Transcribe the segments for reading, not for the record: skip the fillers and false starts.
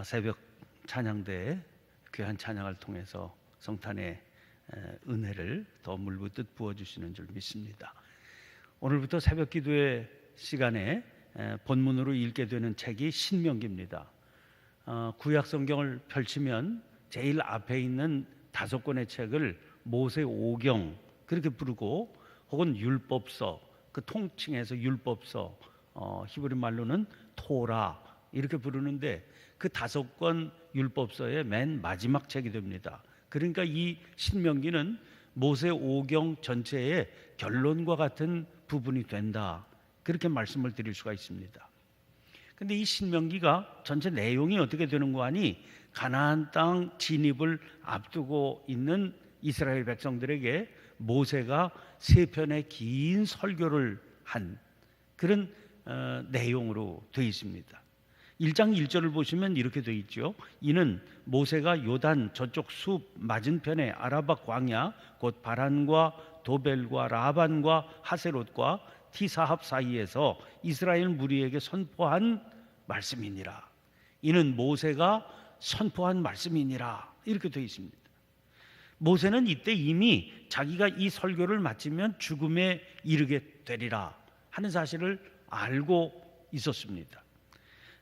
새벽 찬양대에 귀한 찬양을 통해서 성탄의 은혜를 더 물붓듯 부어주시는 줄 믿습니다. 오늘부터 새벽 기도의 시간에 본문으로 읽게 되는 책이 신명기입니다. 구약 성경을 펼치면 제일 앞에 있는 5권의 책을 모세 오경 그렇게 부르고, 혹은 율법서, 그 통칭해서 율법서, 히브리 말로는 토라 이렇게 부르는데, 그 5권 율법서의 맨 마지막 책이 됩니다. 그러니까 이 신명기는 모세 오경 전체의 결론과 같은 부분이 된다, 그렇게 말씀을 드릴 수가 있습니다. 근데 이 신명기가 전체 내용이 어떻게 되는 거 하니, 가나안 땅 진입을 앞두고 있는 이스라엘 백성들에게 모세가 3편의 긴 설교를 한 그런 내용으로 되어 있습니다. 1장 1절을 보시면 이렇게 되어 있죠. 이는 모세가 요단 저쪽 숲 맞은편에 아라바 광야 곧 바란과 도벨과 라반과 하세롯과 티사합 사이에서 이스라엘 무리에게 선포한 말씀이니라. 이는 모세가 선포한 말씀이니라, 이렇게 되어 있습니다. 모세는 이때 이미 자기가 이 설교를 마치면 죽음에 이르게 되리라 하는 사실을 알고 있었습니다.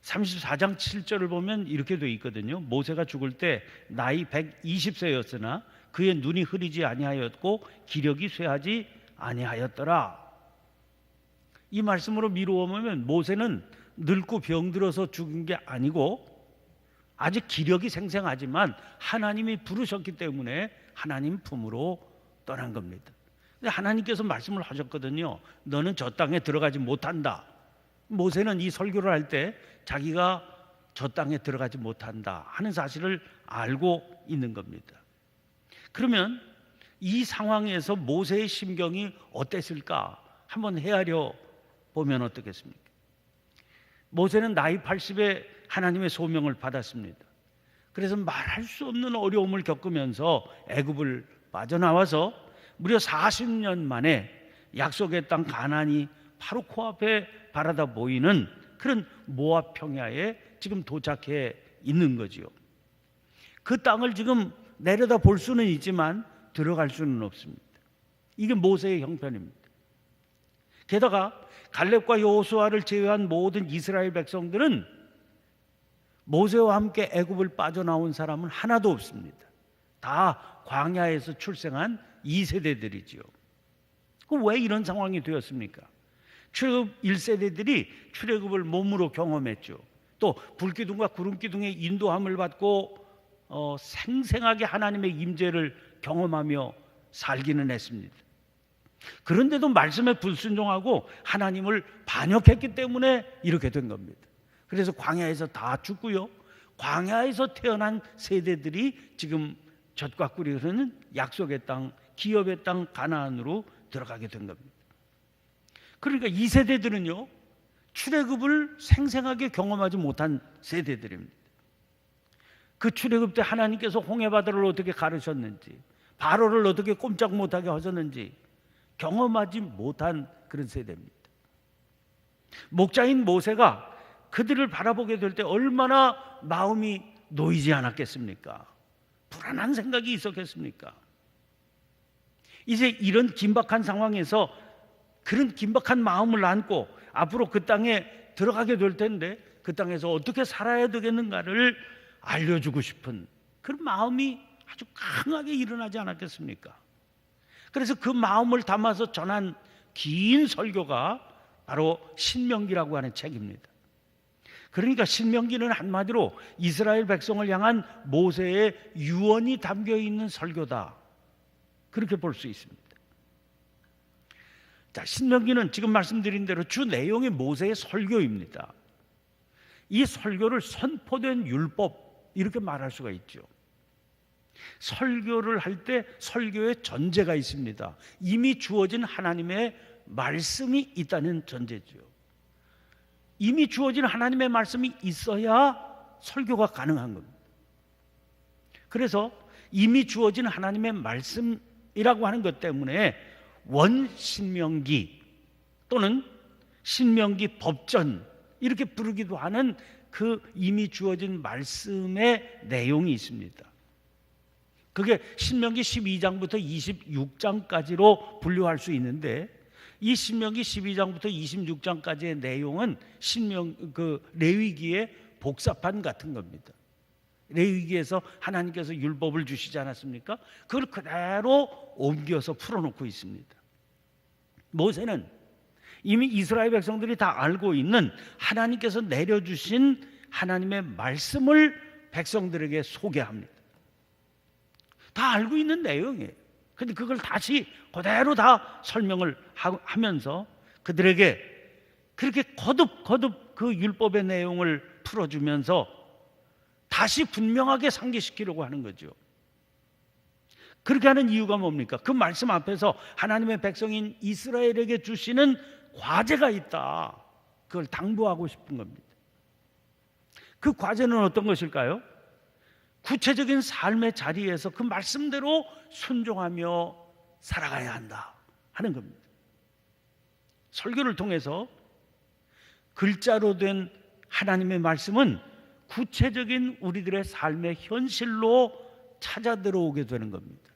34장 7절을 보면 이렇게 되어 있거든요. 모세가 죽을 때 나이 120세였으나 그의 눈이 흐리지 아니하였고 기력이 쇠하지 아니하였더라. 이 말씀으로 미루어보면 모세는 늙고 병들어서 죽은 게 아니고 아직 기력이 생생하지만 하나님이 부르셨기 때문에 하나님 품으로 떠난 겁니다. 근데 하나님께서 말씀을 하셨거든요. 너는 저 땅에 들어가지 못한다. 모세는 이 설교를 할 때 자기가 저 땅에 들어가지 못한다 하는 사실을 알고 있는 겁니다. 그러면 이 상황에서 모세의 심경이 어땠을까 한번 헤아려 보면 어떻겠습니까? 모세는 나이 80에 하나님의 소명을 받았습니다. 그래서 말할 수 없는 어려움을 겪으면서 애굽을 빠져나와서 무려 40년 만에 약속의 땅 가나안이 바로 코앞에 바라다 보이는 그런 모압 평야에 지금 도착해 있는 거지요. 그 땅을 지금 내려다 볼 수는 있지만 들어갈 수는 없습니다. 이게 모세의 형편입니다. 게다가 갈렙과 여호수아를 제외한 모든 이스라엘 백성들은 모세와 함께 애굽을 빠져나온 사람은 하나도 없습니다. 다 광야에서 출생한 2세대들이지요. 왜 이런 상황이 되었습니까? 출애굽 1세대들이 출애굽을 몸으로 경험했죠. 또 불기둥과 구름기둥의 인도함을 받고 생생하게 하나님의 임재를 경험하며 살기는 했습니다. 그런데도 말씀에 불순종하고 하나님을 반역했기 때문에 이렇게 된 겁니다. 그래서 광야에서 다 죽고요, 광야에서 태어난 세대들이 지금 젖과 꿀이 흐르는 약속의 땅, 기업의 땅 가나안으로 들어가게 된 겁니다. 그러니까 이 세대들은요, 출애굽을 생생하게 경험하지 못한 세대들입니다. 그 출애굽 때 하나님께서 홍해바다를 어떻게 가르셨는지, 바로를 어떻게 꼼짝 못하게 하셨는지 경험하지 못한 그런 세대입니다. 목자인 모세가 그들을 바라보게 될 때 얼마나 마음이 놓이지 않았겠습니까? 불안한 생각이 있었겠습니까? 이제 이런 긴박한 상황에서 그런 긴박한 마음을 안고 앞으로 그 땅에 들어가게 될 텐데 그 땅에서 어떻게 살아야 되겠는가를 알려주고 싶은 그런 마음이 아주 강하게 일어나지 않았겠습니까? 그래서 그 마음을 담아서 전한 긴 설교가 바로 신명기라고 하는 책입니다. 그러니까 신명기는 한마디로 이스라엘 백성을 향한 모세의 유언이 담겨 있는 설교다, 그렇게 볼 수 있습니다. 자, 신명기는 지금 말씀드린 대로 주 내용이 모세의 설교입니다. 이 설교를 선포된 율법, 이렇게 말할 수가 있죠. 설교를 할 때 설교의 전제가 있습니다. 이미 주어진 하나님의 말씀이 있다는 전제죠. 이미 주어진 하나님의 말씀이 있어야 설교가 가능한 겁니다. 그래서 이미 주어진 하나님의 말씀이라고 하는 것 때문에 원신명기 또는 신명기 법전 이렇게 부르기도 하는 그 이미 주어진 말씀의 내용이 있습니다. 그게 신명기 12장부터 26장까지로 분류할 수 있는데, 이 신명기 12장부터 26장까지의 내용은 레위기의 복사판 같은 겁니다. 레위기에서 하나님께서 율법을 주시지 않았습니까? 그걸 그대로 옮겨서 풀어놓고 있습니다. 모세는 이미 이스라엘 백성들이 다 알고 있는 하나님께서 내려주신 하나님의 말씀을 백성들에게 소개합니다. 다 알고 있는 내용이에요. 그런데 그걸 다시 그대로 다 설명을 하면서 그들에게 그렇게 거듭 그 율법의 내용을 풀어주면서 다시 분명하게 상기시키려고 하는 거죠. 그렇게 하는 이유가 뭡니까? 그 말씀 앞에서 하나님의 백성인 이스라엘에게 주시는 과제가 있다. 그걸 당부하고 싶은 겁니다. 그 과제는 어떤 것일까요? 구체적인 삶의 자리에서 그 말씀대로 순종하며 살아가야 한다 하는 겁니다. 설교를 통해서 글자로 된 하나님의 말씀은 구체적인 우리들의 삶의 현실로 찾아 들어오게 되는 겁니다.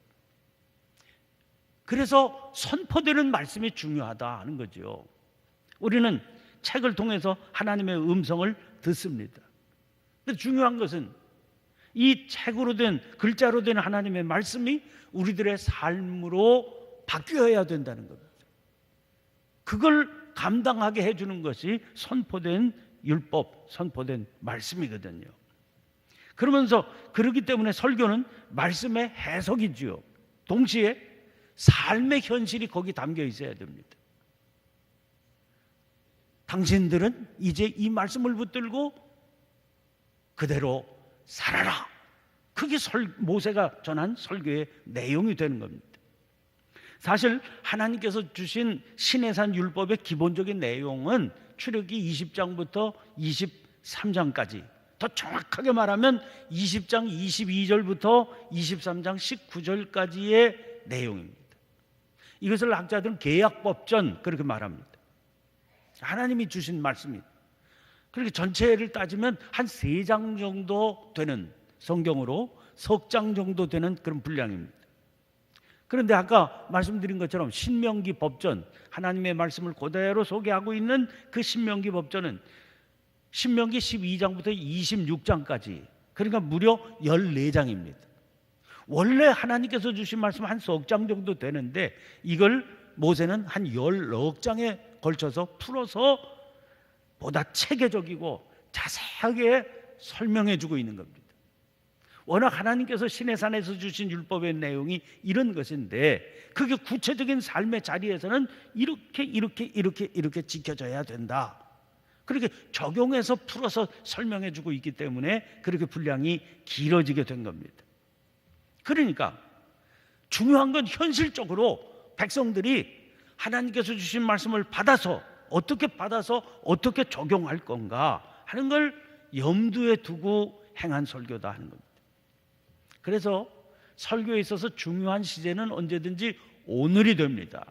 그래서 선포되는 말씀이 중요하다 하는 거죠. 우리는 책을 통해서 하나님의 음성을 듣습니다. 근데 중요한 것은 이 책으로 된, 글자로 된 하나님의 말씀이 우리들의 삶으로 바뀌어야 된다는 겁니다. 그걸 감당하게 해주는 것이 선포된 율법, 선포된 말씀이거든요. 그러면서 그렇기 때문에 설교는 말씀의 해석이지요. 동시에 삶의 현실이 거기 담겨 있어야 됩니다. 당신들은 이제 이 말씀을 붙들고 그대로 살아라. 그게 모세가 전한 설교의 내용이 되는 겁니다. 사실 하나님께서 주신 시내산 율법의 기본적인 내용은 출애굽기 20장부터 23장까지, 더 정확하게 말하면 20장 22절부터 23장 19절까지의 내용입니다. 이것을 학자들은 계약법전 그렇게 말합니다. 하나님이 주신 말씀입니다. 그렇게 전체를 따지면 한 3장 정도 되는, 성경으로 석 장 정도 되는 그런 분량입니다. 그런데 아까 말씀드린 것처럼 신명기 법전, 하나님의 말씀을 그대로 소개하고 있는 그 신명기 법전은 신명기 12장부터 26장까지, 그러니까 무려 14장입니다. 원래 하나님께서 주신 말씀 한 석 장 정도 되는데 이걸 모세는 한 16장에 걸쳐서 풀어서 보다 체계적이고 자세하게 설명해 주고 있는 겁니다. 워낙 하나님께서 시내산에서 주신 율법의 내용이 이런 것인데 그게 구체적인 삶의 자리에서는 이렇게 지켜져야 된다. 그렇게 적용해서 풀어서 설명해 주고 있기 때문에 그렇게 분량이 길어지게 된 겁니다. 그러니까 중요한 건 현실적으로 백성들이 하나님께서 주신 말씀을 받아서 어떻게 적용할 건가 하는 걸 염두에 두고 행한 설교다 하는 겁니다. 그래서 설교에 있어서 중요한 시제는 언제든지 오늘이 됩니다.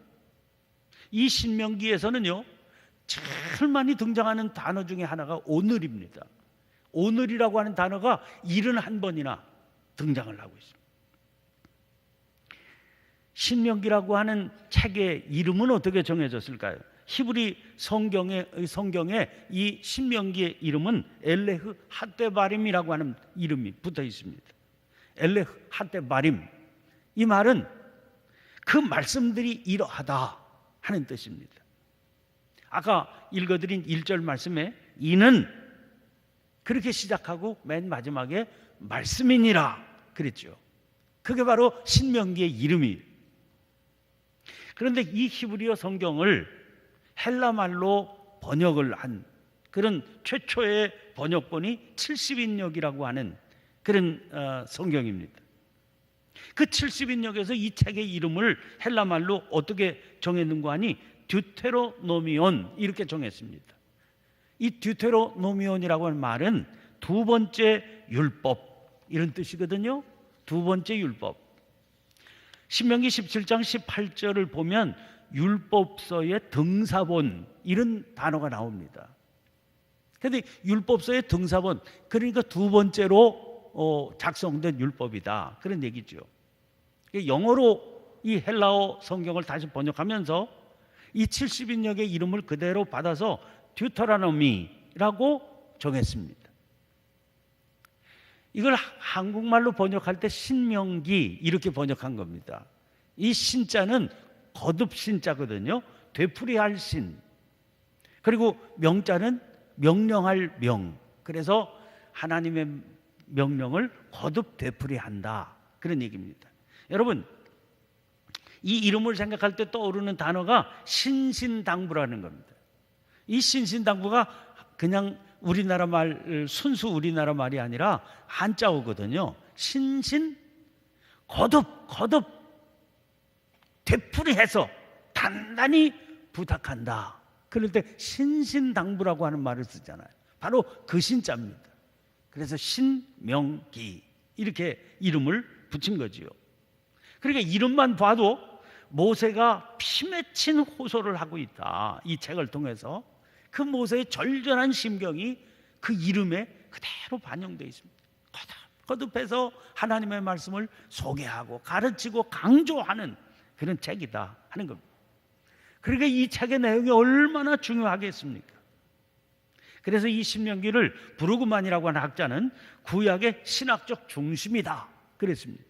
이 신명기에서는요, 제일 많이 등장하는 단어 중에 하나가 오늘입니다. 오늘이라고 하는 단어가 71번이나 등장을 하고 있습니다. 신명기라고 하는 책의 이름은 어떻게 정해졌을까요? 히브리 성경에 이 신명기의 이름은 엘레흐 핫데바림이라고 하는 이름이 붙어 있습니다. 엘레흐 핫데바림, 이 말은 그 말씀들이 이러하다 하는 뜻입니다. 아까 읽어드린 1절 말씀에 이는 그렇게 시작하고 맨 마지막에 말씀이니라 그랬죠. 그게 바로 신명기의 이름이에요. 그런데 이 히브리어 성경을 헬라말로 번역을 한 그런 최초의 번역본이 70인역이라고 하는 그런 성경입니다. 그 70인역에서 이 책의 이름을 헬라말로 어떻게 정했는가 하니 듀테로노미온 이렇게 정했습니다. 이 듀테로노미온이라고 하는 말은 두 번째 율법 이런 뜻이거든요. 두 번째 율법. 신명기 17장 18절을 보면 율법서의 등사본 이런 단어가 나옵니다. 근데 율법서의 등사본, 그러니까 두 번째로 작성된 율법이다, 그런 얘기죠. 영어로 이 헬라어 성경을 다시 번역하면서 이 70인역의 이름을 그대로 받아서 듀터라노미라고 정했습니다. 이걸 한국말로 번역할 때 신명기 이렇게 번역한 겁니다. 이 신자는 거듭 신자거든요. 되풀이할 신. 그리고 명자는 명령할 명. 그래서 하나님의 명령을 거듭 되풀이한다, 그런 얘기입니다. 여러분, 이 이름을 생각할 때 떠오르는 단어가 신신당부라는 겁니다. 이 신신당부가 그냥 우리나라 말, 순수 우리나라 말이 아니라 한자어거든요. 신신, 거듭 되풀이해서 단단히 부탁한다. 그럴 때 신신당부라고 하는 말을 쓰잖아요. 바로 그 신자입니다. 그래서 신명기 이렇게 이름을 붙인 거지요. 그러니까 이름만 봐도 모세가 피 맺힌 호소를 하고 있다. 이 책을 통해서 그 모세의 절절한 심경이 그 이름에 그대로 반영되어 있습니다. 거듭해서 하나님의 말씀을 소개하고 가르치고 강조하는 그런 책이다 하는 겁니다. 그러니까 이 책의 내용이 얼마나 중요하겠습니까? 그래서 이 신명기를 브루그만이라고 하는 학자는 구약의 신학적 중심이다 그랬습니다.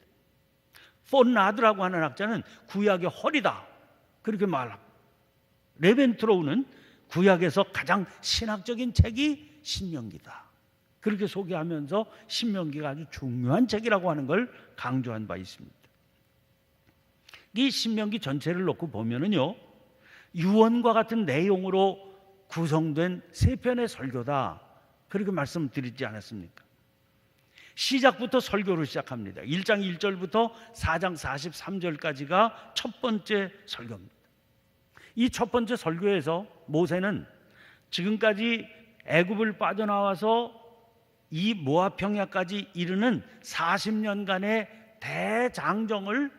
폰나드라고 하는 학자는 구약의 허리다 그렇게 말하고, 레벤트로우는 구약에서 가장 신학적인 책이 신명기다 그렇게 소개하면서 신명기가 아주 중요한 책이라고 하는 걸 강조한 바 있습니다. 이 신명기 전체를 놓고 보면은요, 유언과 같은 내용으로 구성된 세 편의 설교다 그렇게 말씀드리지 않았습니까? 시작부터 설교를 시작합니다. 1장 1절부터 4장 43절까지가 첫 번째 설교입니다. 이 첫 번째 설교에서 모세는 지금까지 애굽을 빠져나와서 이 모압 평야까지 이르는 40년간의 대장정을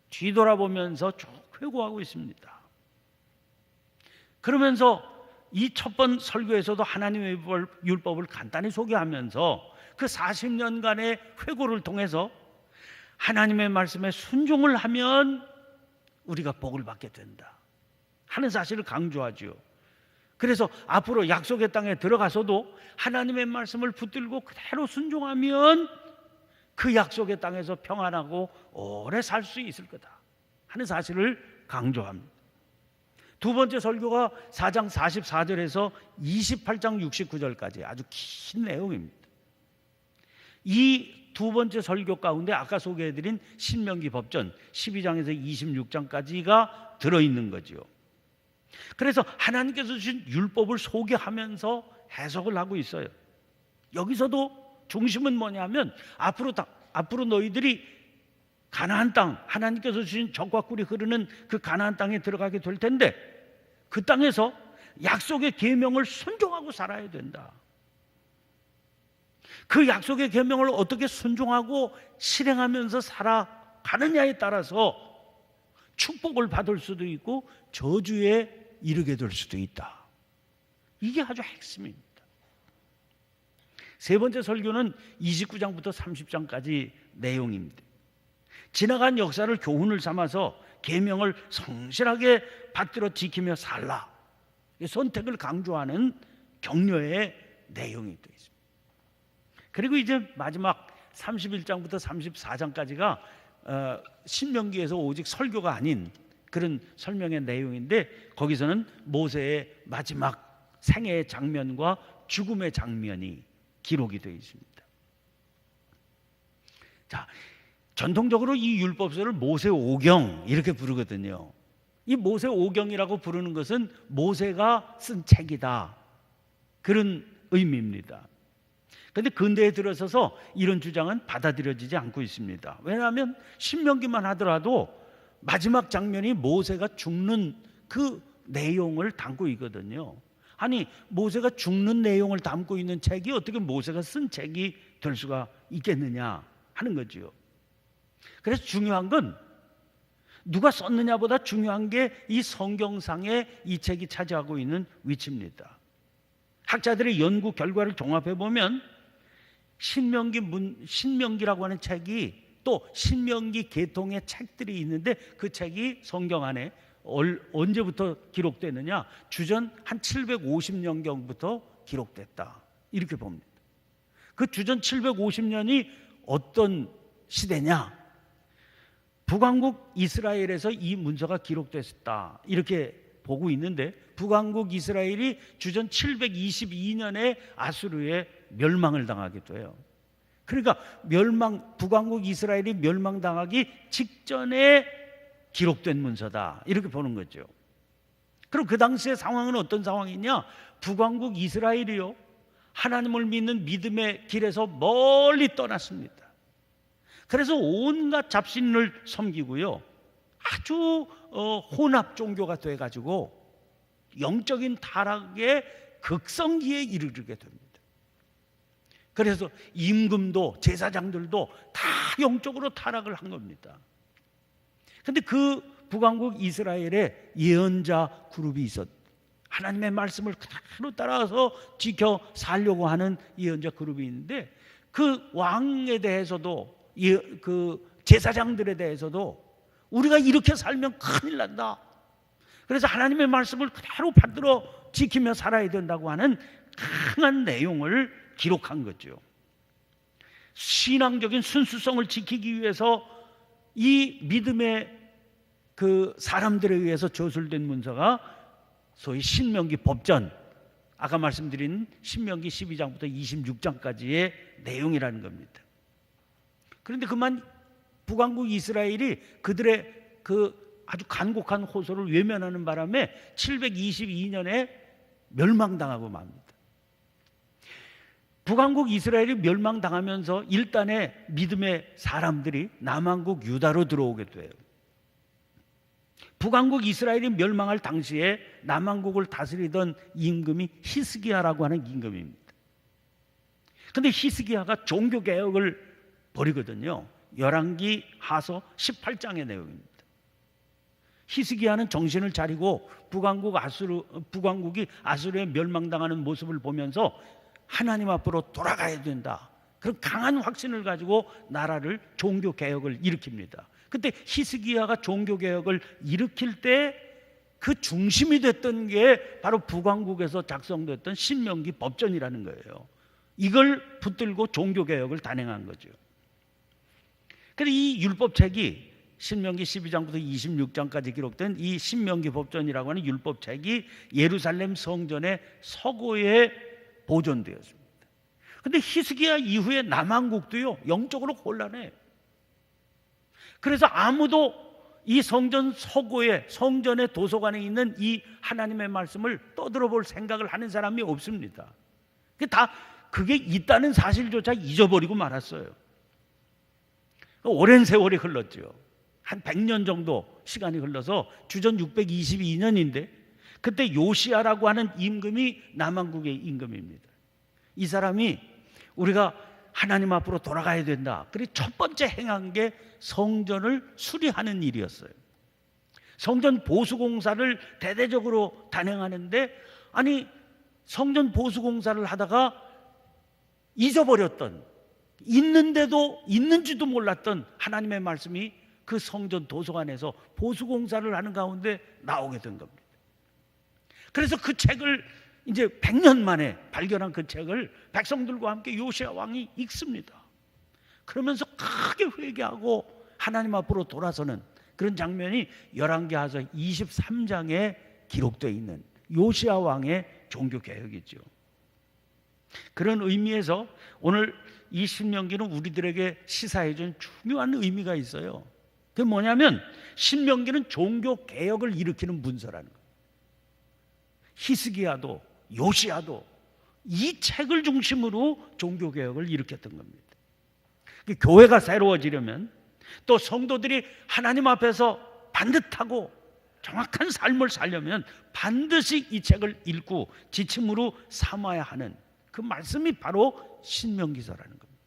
뒤돌아보면서 쭉 회고하고 있습니다. 그러면서 이 첫 번 설교에서도 하나님의 율법을 간단히 소개하면서 그 40년간의 회고를 통해서 하나님의 말씀에 순종을 하면 우리가 복을 받게 된다 하는 사실을 강조하죠. 그래서 앞으로 약속의 땅에 들어가서도 하나님의 말씀을 붙들고 그대로 순종하면 그 약속의 땅에서 평안하고 오래 살 수 있을 거다 하는 사실을 강조합니다. 두 번째 설교가 4장 44절에서 28장 69절까지 아주 긴 내용입니다. 이 두 번째 설교 가운데 아까 소개해드린 신명기 법전 12장에서 26장까지가 들어있는 거죠. 그래서 하나님께서 주신 율법을 소개하면서 해석을 하고 있어요. 여기서도 중심은 뭐냐면 앞으로 너희들이 가나안 땅, 하나님께서 주신 젖과 꿀이 흐르는 그 가나안 땅에 들어가게 될 텐데 그 땅에서 약속의 계명을 순종하고 살아야 된다. 그 약속의 계명을 어떻게 순종하고 실행하면서 살아가느냐에 따라서 축복을 받을 수도 있고 저주에 이르게 될 수도 있다. 이게 아주 핵심입니다. 세 번째 설교는 29장부터 30장까지 내용입니다. 지나간 역사를 교훈을 삼아서 계명을 성실하게 받들어 지키며 살라, 선택을 강조하는 격려의 내용이 되어 있습니다. 그리고 이제 마지막 31장부터 34장까지가 신명기에서 오직 설교가 아닌 그런 설명의 내용인데 거기서는 모세의 마지막 생애의 장면과 죽음의 장면이 기록이 되어 있습니다. 자, 전통적으로 이 율법서를 모세오경 이렇게 부르거든요. 이 모세오경이라고 부르는 것은 모세가 쓴 책이다 그런 의미입니다. 그런데 근대에 들어서서 이런 주장은 받아들여지지 않고 있습니다. 왜냐하면 신명기만 하더라도 마지막 장면이 모세가 죽는 그 내용을 담고 있거든요. 아니, 모세가 죽는 내용을 담고 있는 책이 어떻게 모세가 쓴 책이 될 수가 있겠느냐 하는 거죠. 그래서 중요한 건 누가 썼느냐보다 중요한 게 이 성경상에 이 책이 차지하고 있는 위치입니다. 학자들의 연구 결과를 종합해 보면 신명기라고 하는 책이, 또 신명기 계통의 책들이 있는데 그 책이 성경 안에 언제부터 기록되느냐? 주전 한 750년경부터 기록됐다, 이렇게 봅니다. 그 주전 750년이 어떤 시대냐? 북왕국 이스라엘에서 이 문서가 기록됐다, 이렇게 보고 있는데, 북왕국 이스라엘이 주전 722년에 아수르에 멸망을 당하게 돼요. 그러니까 북왕국 이스라엘이 멸망당하기 직전에 기록된 문서다, 이렇게 보는 거죠. 그럼 그 당시의 상황은 어떤 상황이냐? 북왕국 이스라엘이요, 하나님을 믿는 믿음의 길에서 멀리 떠났습니다. 그래서 온갖 잡신을 섬기고요, 아주 혼합 종교가 돼가지고 영적인 타락의 극성기에 이르게 됩니다. 그래서 임금도 제사장들도 다 영적으로 타락을 한 겁니다. 그런데 그 북왕국 이스라엘에 예언자 그룹이 하나님의 말씀을 그대로 따라서 지켜 살려고 하는 예언자 그룹이 있는데, 그 왕에 대해서도, 그 제사장들에 대해서도 우리가 이렇게 살면 큰일 난다, 그래서 하나님의 말씀을 그대로 받들어 지키며 살아야 된다고 하는 강한 내용을 기록한 거죠. 신앙적인 순수성을 지키기 위해서 이 믿음의 그 사람들에 의해서 저술된 문서가 소위 신명기 법전, 아까 말씀드린 신명기 12장부터 26장까지의 내용이라는 겁니다. 그런데 그만 북왕국 이스라엘이 그들의 그 아주 간곡한 호소를 외면하는 바람에 722년에 멸망당하고 맙니다. 북왕국 이스라엘이 멸망당하면서 일단의 믿음의 사람들이 남왕국 유다로 들어오게 돼요. 북왕국 이스라엘이 멸망할 당시에 남왕국을 다스리던 임금이 히스기야라고 하는 임금입니다. 그런데 히스기야가 종교개혁을 벌이거든요. 열왕기 하서 18장의 내용입니다. 히스기야는 정신을 차리고 북왕국이 아수르에 멸망당하는 모습을 보면서 하나님 앞으로 돌아가야 된다, 그런 강한 확신을 가지고 나라를 종교개혁을 일으킵니다. 그때 히스기야가 종교개혁을 일으킬 때 그 중심이 됐던 게 바로 북왕국에서 작성됐던 신명기 법전이라는 거예요. 이걸 붙들고 종교개혁을 단행한 거죠. 그런데 이 율법책이 신명기 12장부터 26장까지 기록된 이 신명기 법전이라고 하는 율법책이 예루살렘 성전의 서고에 보존되었습니다. 그런데 히스기야 이후에 남왕국도요, 영적으로 곤란해요. 그래서 아무도 이 성전 서고에, 성전의 도서관에 있는 이 하나님의 말씀을 떠들어볼 생각을 하는 사람이 없습니다. 그게 있다는 사실조차 잊어버리고 말았어요. 오랜 세월이 흘렀죠. 한 100년 정도 시간이 흘러서 주전 622년인데 그때 요시야라고 하는 임금이 남왕국의 임금입니다. 이 사람이 우리가 하나님 앞으로 돌아가야 된다, 그래서 첫 번째 행한 게 성전을 수리하는 일이었어요. 성전 보수공사를 대대적으로 단행하는데, 아니 성전 보수공사를 하다가 잊어버렸던, 있는데도 있는지도 몰랐던 하나님의 말씀이 그 성전 도서관에서 보수공사를 하는 가운데 나오게 된 겁니다. 그래서 그 책을 이제 100년 만에 발견한 그 책을 백성들과 함께 요시야 왕이 읽습니다. 그러면서 크게 회개하고 하나님 앞으로 돌아서는 그런 장면이 열왕기하서 23장에 기록되어 있는 요시야 왕의 종교개혁이죠. 그런 의미에서 오늘 이 신명기는 우리들에게 시사해준 중요한 의미가 있어요. 그게 뭐냐면 신명기는 종교개혁을 일으키는 문서라는 거예요. 히스기야도 요시야도 이 책을 중심으로 종교개혁을 일으켰던 겁니다. 교회가 새로워지려면, 또 성도들이 하나님 앞에서 반듯하고 정확한 삶을 살려면 반드시 이 책을 읽고 지침으로 삼아야 하는 그 말씀이 바로 신명기서라는 겁니다.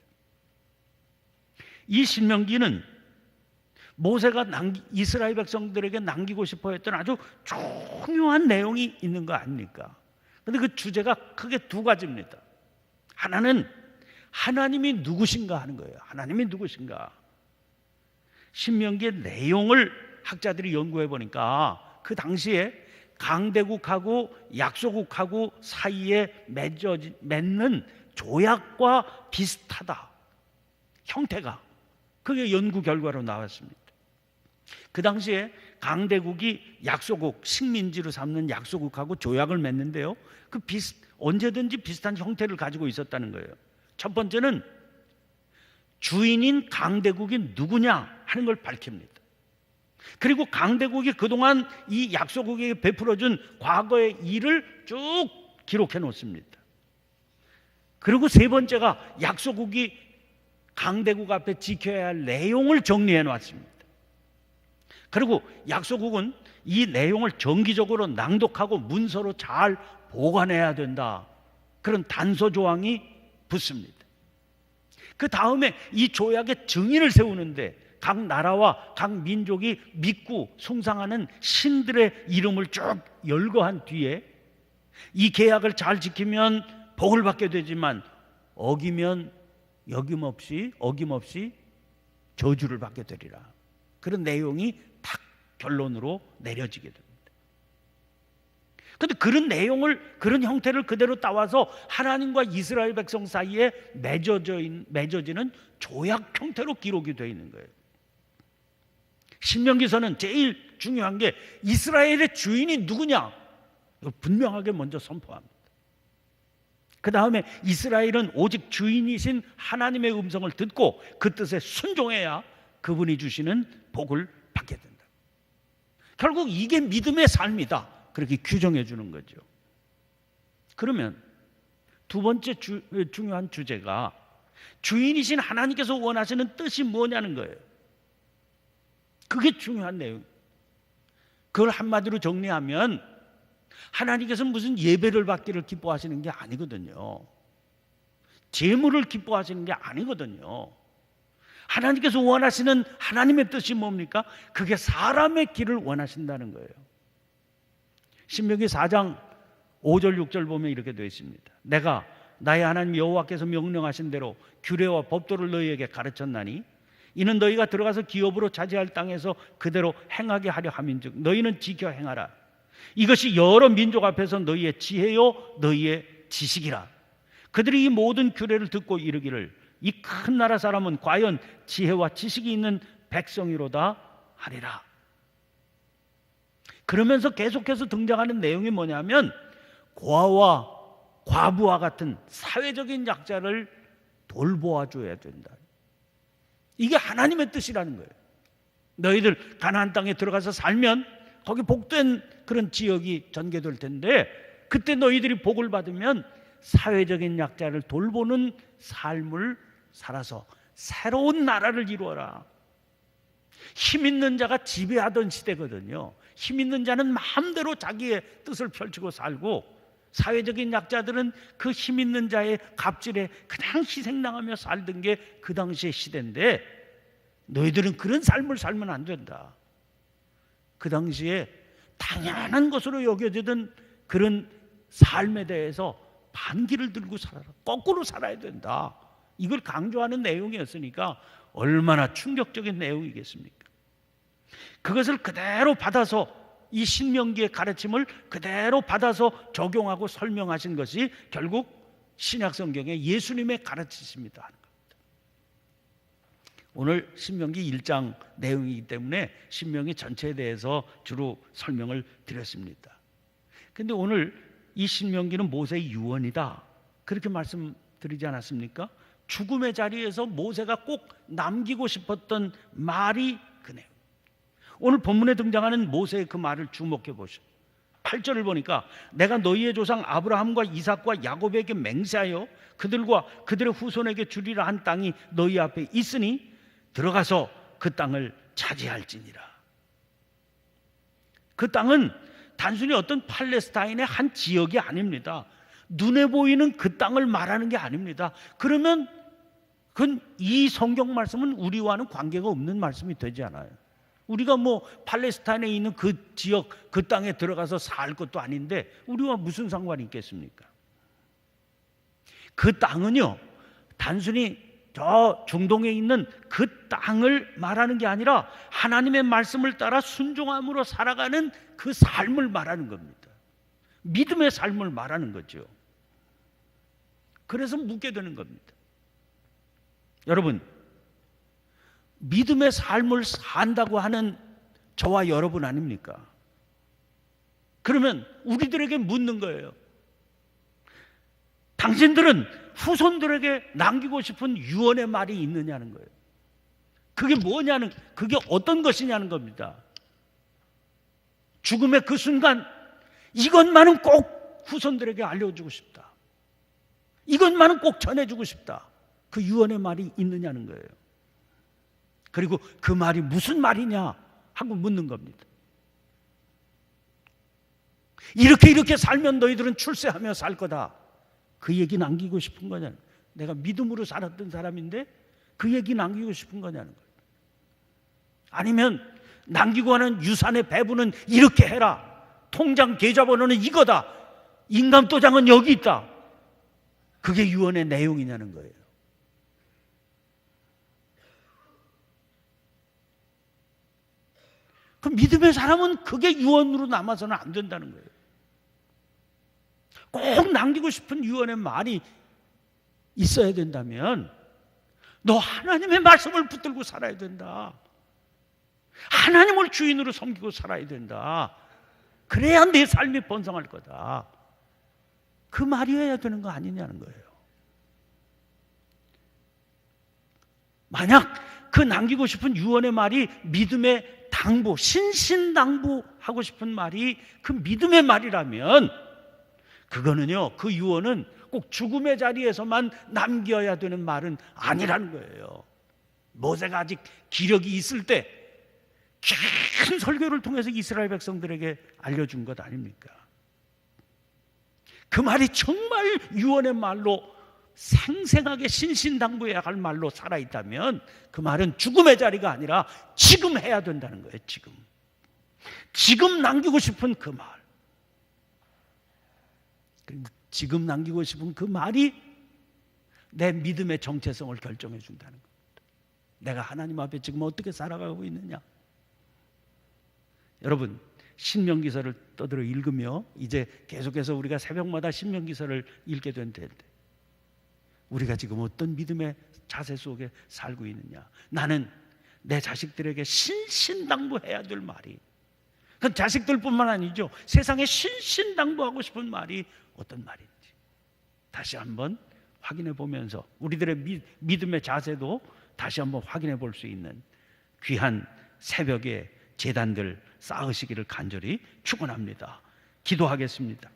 이 신명기는 모세가 이스라엘 백성들에게 남기고 싶어 했던 아주 중요한 내용이 있는 거 아닙니까? 근데 그 주제가 크게 두 가지입니다. 하나는 하나님이 누구신가 하는 거예요. 하나님이 누구신가. 신명기의 내용을 학자들이 연구해 보니까 그 당시에 강대국하고 약소국하고 사이에 맺는 조약과 비슷하다. 형태가. 그게 연구 결과로 나왔습니다. 그 당시에 강대국이 약소국, 식민지로 삼는 약소국하고 조약을 맺는데요. 언제든지 비슷한 형태를 가지고 있었다는 거예요. 첫 번째는 주인인 강대국이 누구냐 하는 걸 밝힙니다. 그리고 강대국이 그동안 이 약소국에게 베풀어준 과거의 일을 쭉 기록해 놓습니다. 그리고 세 번째가 약소국이 강대국 앞에 지켜야 할 내용을 정리해 놨습니다. 그리고 약소국은 이 내용을 정기적으로 낭독하고 문서로 잘 보관해야 된다. 그런 단서 조항이 붙습니다. 그 다음에 이 조약의 증인을 세우는데 각 나라와 각 민족이 믿고 숭상하는 신들의 이름을 쭉 열거한 뒤에 이 계약을 잘 지키면 복을 받게 되지만 어기면 어김없이 저주를 받게 되리라. 그런 내용이 딱 결론으로 내려지게 됩니다. 그런데 그런 내용을, 그런 형태를 그대로 따와서 하나님과 이스라엘 백성 사이에 맺어지는 조약 형태로 기록이 되어 있는 거예요. 신명기서는 제일 중요한 게 이스라엘의 주인이 누구냐, 이걸 분명하게 먼저 선포합니다. 그 다음에 이스라엘은 오직 주인이신 하나님의 음성을 듣고 그 뜻에 순종해야 그분이 주시는 복을 받게 된다. 결국 이게 믿음의 삶이다, 그렇게 규정해 주는 거죠. 그러면 두 번째 중요한 주제가 주인이신 하나님께서 원하시는 뜻이 뭐냐는 거예요. 그게 중요한 내용. 그걸 한마디로 정리하면 하나님께서는 무슨 예배를 받기를 기뻐하시는 게 아니거든요. 제물을 기뻐하시는 게 아니거든요. 하나님께서 원하시는 하나님의 뜻이 뭡니까? 그게 사람의 길을 원하신다는 거예요. 신명기 4장 5절 6절 보면 이렇게 되어 있습니다. 내가 나의 하나님 여호와께서 명령하신 대로 규례와 법도를 너희에게 가르쳤나니 이는 너희가 들어가서 기업으로 차지할 땅에서 그대로 행하게 하려 함인즉 너희는 지켜 행하라. 이것이 여러 민족 앞에서 너희의 지혜요 너희의 지식이라. 그들이 이 모든 규례를 듣고 이르기를 이 큰 나라 사람은 과연 지혜와 지식이 있는 백성이로다 하리라. 그러면서 계속해서 등장하는 내용이 뭐냐면 고아와 과부와 같은 사회적인 약자를 돌보아줘야 된다. 이게 하나님의 뜻이라는 거예요. 너희들 가나안 땅에 들어가서 살면 거기 복된 그런 지역이 전개될 텐데 그때 너희들이 복을 받으면 사회적인 약자를 돌보는 삶을 살아서 새로운 나라를 이루어라. 힘 있는 자가 지배하던 시대거든요. 힘 있는 자는 마음대로 자기의 뜻을 펼치고 살고 사회적인 약자들은 그 힘 있는 자의 갑질에 그냥 희생당하며 살던 게 그 당시의 시대인데 너희들은 그런 삶을 살면 안 된다. 그 당시에 당연한 것으로 여겨지던 그런 삶에 대해서 반기를 들고 살아라. 거꾸로 살아야 된다. 이걸 강조하는 내용이었으니까 얼마나 충격적인 내용이겠습니까? 그것을 그대로 받아서 이 신명기의 가르침을 그대로 받아서 적용하고 설명하신 것이 결국 신약 성경의 예수님의 가르치십니다 하는 겁니다. 오늘 신명기 1장 내용이기 때문에 신명기 전체에 대해서 주로 설명을 드렸습니다. 그런데 오늘 이 신명기는 모세의 유언이다 그렇게 말씀드리지 않았습니까? 죽음의 자리에서 모세가 꼭 남기고 싶었던 말이 그 내용. 오늘 본문에 등장하는 모세의 그 말을 주목해 보시오. 8절을 보니까 내가 너희의 조상 아브라함과 이삭과 야곱에게 맹세하여 그들과 그들의 후손에게 주리라 한 땅이 너희 앞에 있으니 들어가서 그 땅을 차지할지니라. 그 땅은 단순히 어떤 팔레스타인의 한 지역이 아닙니다. 눈에 보이는 그 땅을 말하는 게 아닙니다. 그러면 이 성경 말씀은 우리와는 관계가 없는 말씀이 되지 않아요. 우리가 뭐 팔레스타인에 있는 그 지역, 그 땅에 들어가서 살 것도 아닌데 우리와 무슨 상관이 있겠습니까? 그 땅은요, 단순히 저 중동에 있는 그 땅을 말하는 게 아니라 하나님의 말씀을 따라 순종함으로 살아가는 그 삶을 말하는 겁니다. 믿음의 삶을 말하는 거죠. 그래서 묻게 되는 겁니다. 여러분, 믿음의 삶을 산다고 하는 저와 여러분 아닙니까? 그러면 우리들에게 묻는 거예요. 당신들은 후손들에게 남기고 싶은 유언의 말이 있느냐는 거예요. 그게 뭐냐는, 그게 어떤 것이냐는 겁니다. 죽음의 그 순간 이것만은 꼭 후손들에게 알려주고 싶다. 이것만은 꼭 전해주고 싶다. 그 유언의 말이 있느냐는 거예요. 그리고 그 말이 무슨 말이냐 하고 묻는 겁니다. 이렇게 살면 너희들은 출세하며 살 거다. 그 얘기 남기고 싶은 거냐는, 내가 믿음으로 살았던 사람인데 그 얘기 남기고 싶은 거냐는 거예요. 아니면 남기고 하는 유산의 배분은 이렇게 해라. 통장 계좌번호는 이거다. 인감도장은 여기 있다. 그게 유언의 내용이냐는 거예요. 그 믿음의 사람은 그게 유언으로 남아서는 안 된다는 거예요. 꼭 남기고 싶은 유언의 말이 있어야 된다면 너 하나님의 말씀을 붙들고 살아야 된다. 하나님을 주인으로 섬기고 살아야 된다. 그래야 내 삶이 번성할 거다. 그 말이어야 되는 거 아니냐는 거예요. 만약 그 남기고 싶은 유언의 말이 믿음의 당부, 신신당부하고 싶은 말이 그 믿음의 말이라면 그거는요, 그 유언은 꼭 죽음의 자리에서만 남겨야 되는 말은 아니라는 거예요. 모세가 아직 기력이 있을 때 긴 설교를 통해서 이스라엘 백성들에게 알려준 것 아닙니까? 그 말이 정말 유언의 말로 생생하게 신신당부해야 할 말로 살아있다면 그 말은 죽음의 자리가 아니라 지금 해야 된다는 거예요. 지금 남기고 싶은 그 말, 지금 남기고 싶은 그 말이 내 믿음의 정체성을 결정해 준다는 겁니다. 내가 하나님 앞에 지금 어떻게 살아가고 있느냐. 여러분, 신명기서를 떠들어 읽으며 이제 계속해서 우리가 새벽마다 신명기서를 읽게 된 텐데 우리가 지금 어떤 믿음의 자세 속에 살고 있느냐. 나는 내 자식들에게 신신당부해야 될 말이, 그 자식들뿐만 아니죠, 세상에 신신당부하고 싶은 말이 어떤 말인지 다시 한번 확인해 보면서 우리들의 믿음의 자세도 다시 한번 확인해 볼 수 있는 귀한 새벽의 제단들 쌓으시기를 간절히 축원합니다. 기도하겠습니다.